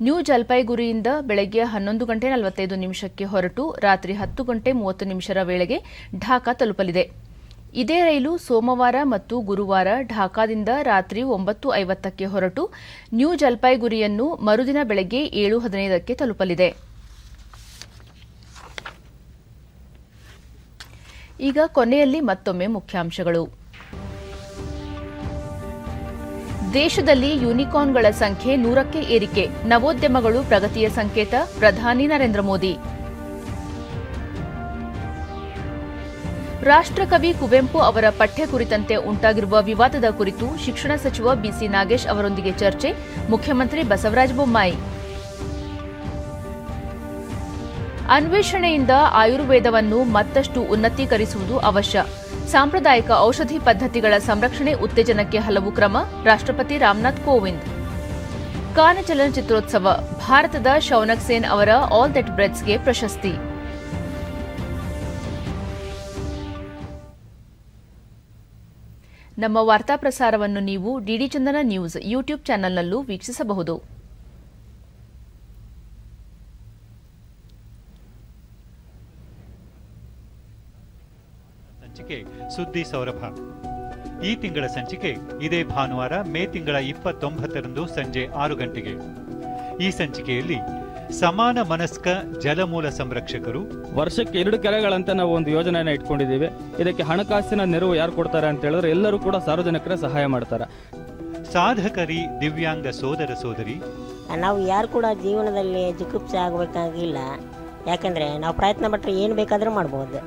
ನ್ಯೂ ಜಲ್ಪೈಗುರಿಯಿಂದ ಬೆಳಗ್ಗೆ 11:45 ಹೊರಟು ರಾತ್ರಿ 10:30 ವೇಳೆಗೆ ಢಾಕಾ ತಲುಪಲಿದೆ. ಇದೇ ರೈಲು ಸೋಮವಾರ ಮತ್ತು ಗುರುವಾರ ಢಾಕಾದಿಂದ ರಾತ್ರಿ 9:50 ಹೊರಟು ನ್ಯೂ ಜಲ್ಪೈಗುರಿಯನ್ನು ಮರುದಿನ ಬೆಳಗ್ಗೆ 7:15 ತಲುಪಲಿದೆ. ಈಗ ಕೊನೆಯಲ್ಲಿ ಮತ್ತೊಮ್ಮೆ ಮುಖ್ಯಾಂಶಗಳು. ದೇಶದಲ್ಲಿ ಯೂನಿಕಾರ್ನ್ಗಳ ಸಂಖ್ಯೆ 100ಕ್ಕೆ ಏರಿಕೆ, ನವೋದ್ಯಮಗಳು ಪ್ರಗತಿಯ ಸಂಕೇತ, ಪ್ರಧಾನಿ ನರೇಂದ್ರ ಮೋದಿ. ರಾಷ್ಟ್ರಕವಿ ಕುವೆಂಪು ಅವರ ಪಠ್ಯ ಕುರಿತಂತೆ ಉಂಟಾಗಿರುವ ವಿವಾದದ ಕುರಿತು ಶಿಕ್ಷಣ ಸಚಿವ ಬಿಸಿ ನಾಗೇಶ್ ಅವರೊಂದಿಗೆ ಚರ್ಚೆ, ಮುಖ್ಯಮಂತ್ರಿ ಬಸವರಾಜ ಬೊಮ್ಮಾಯಿ. ಅನ್ವೇಷಣೆಯಿಂದ ಆಯುರ್ವೇದವನ್ನು ಮತ್ತಷ್ಟು ಉನ್ನತೀಕರಿಸುವುದು ಅವಶ್ಯ, ಸಾಂಪ್ರದಾಯಿಕ ಔಷಧಿ ಪದ್ಧತಿಗಳ ಸಂರಕ್ಷಣೆ ಉತ್ತೇಜನಕ್ಕೆ ಹಲವು ಕ್ರಮ, ರಾಷ್ಟ್ರಪತಿ ರಾಮನಾಥ್ ಕೋವಿಂದ್. ಕಾನ್ ಚಲನಚಿತ್ರೋತ್ಸವ, ಭಾರತದ ಶೌನಕ್ ಸೇನ್ ಅವರ ಆಲ್ ದಟ್ ಬ್ರೆತ್ಸ್ಗೆ ಪ್ರಶಸ್ತಿ. ನಮ್ಮ ವಾರ್ತಾ ಪ್ರಸಾರವನ್ನು ನೀವು ಡಿಡಿ ಚಂದನ ನ್ಯೂಸ್ ಯೂಟ್ಯೂಬ್ ಚಾನೆಲ್ನಲ್ಲೂ ವೀಕ್ಷಿಸಬಹುದು. ಸುದ್ದಿ ಸೌರಭ. ಈ ತಿಂಗಳ ಸಂಚಿಕೆ ಇದೇ ಭಾನುವಾರ ಮೇ ತಿಂಗಳ 29ರಂದು ಸಂಜೆ 6 ಗಂಟೆಗೆ. ಈ ಸಂಚಿಕೆಯಲ್ಲಿ ಸಮಾನ ಮನಸ್ಕ ಜಲಮೂಲ ಸಂರಕ್ಷಕರು, ವರ್ಷಕ್ಕೆ 2 ಕೆರೆಗಳಂತೆ ನಾವು ಒಂದು ಯೋಜನೆಯನ್ನು ಇಟ್ಕೊಂಡಿದ್ದೀವಿ. ಇದಕ್ಕೆ ಹಣಕಾಸಿನ ನೆರವು ಯಾರು ಕೊಡ್ತಾರೆ ಅಂತ ಹೇಳಿದ್ರೆ ಎಲ್ಲರೂ ಕೂಡ ಸಾರ್ವಜನಿಕರೇ ಸಹಾಯ ಮಾಡ್ತಾರೆ. ಸಾಧಕರಿ ದಿವ್ಯಾಂಗ ಸೋದರ ಸೋದರಿ, ನಾವು ಯಾರು ಕೂಡ ಜೀವನದಲ್ಲಿ ಜಿಗುಪ್ಸೆ ಆಗಬೇಕಾಗಿಲ್ಲ, ಯಾಕಂದ್ರೆ ನಾವು ಪ್ರಯತ್ನ ಪಟ್ಟರೆ ಏನು ಬೇಕಾದರೂ ಮಾಡ್ಬೋದು.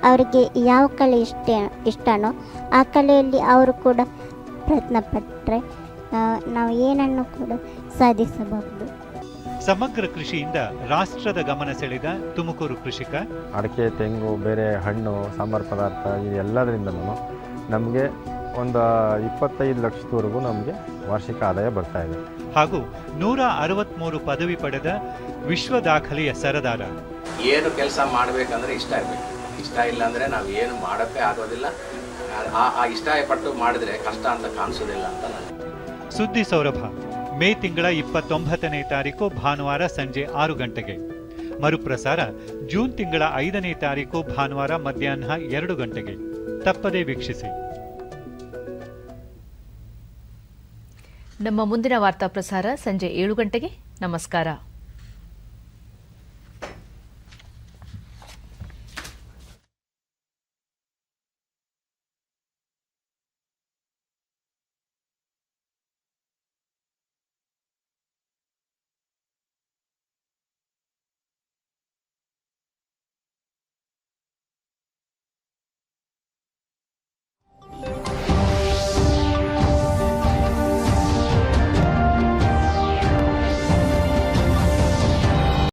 ಅವರಿಗೆ ಯಾವ ಕಲೆ ಇಷ್ಟನೋ ಆ ಕಲೆಯಲ್ಲಿ ಅವರು ಕೂಡ ಪ್ರಯತ್ನ ಪಟ್ಟರೆ ನಾವು ಏನನ್ನು ಕೂಡ ಸಾಧಿಸಬಹುದು. ಸಮಗ್ರ ಕೃಷಿಯಿಂದ ರಾಷ್ಟ್ರದ ಗಮನ ಸೆಳೆದ ತುಮಕೂರು ಕೃಷಿಕ. ಅಡಿಕೆ, ತೆಂಗು, ಬೇರೆ ಹಣ್ಣು, ಸಾಂಬಾರು ಪದಾರ್ಥ ಇದೆಲ್ಲದರಿಂದಲೂ ನಮಗೆ ಒಂದು 25 ಲಕ್ಷದವರೆಗೂ ನಮಗೆ ವಾರ್ಷಿಕ ಆದಾಯ ಬರ್ತಾ ಇದೆ. ಹಾಗೂ 163 ಪದವಿ ಪಡೆದ ವಿಶ್ವ ದಾಖಲೆಯ ಸರದಾರ. ಏನು ಕೆಲಸ ಮಾಡಬೇಕಂದ್ರೆ ಇಷ್ಟ ಇರಬೇಕು, ಇಷ್ಟ ಇಲ್ಲ ಅಂದರೆ ನಾವು ಏನು ಮಾಡೋಕ್ಕೆ ಆಗೋದಿಲ್ಲ. ಆ ಇಷ್ಟಪಟ್ಟು ಮಾಡಿದ್ರೆ ಕಷ್ಟ ಅಂತ ಕಾಣಿಸೋದಿಲ್ಲ ಅಂತ ನಾನು. ಸುದ್ದಿ ಸೌರಭ ಮೇ ತಿಂಗಳ 29ನೇ ತಾರೀಕು ಭಾನುವಾರ ಸಂಜೆ 6 ಗಂಟೆಗೆ. ಮರುಪ್ರಸಾರ ಜೂನ್ ತಿಂಗಳ 5ನೇ ತಾರೀಕು ಭಾನುವಾರ ಮಧ್ಯಾಹ್ನ 2 ಗಂಟೆಗೆ. ತಪ್ಪದೇ ವೀಕ್ಷಿಸಿ. ನಮ್ಮ ಮುಂದಿನ ವಾರ್ತಾ ಪ್ರಸಾರ ಸಂಜೆ 7 ಗಂಟೆಗೆ. ನಮಸ್ಕಾರ.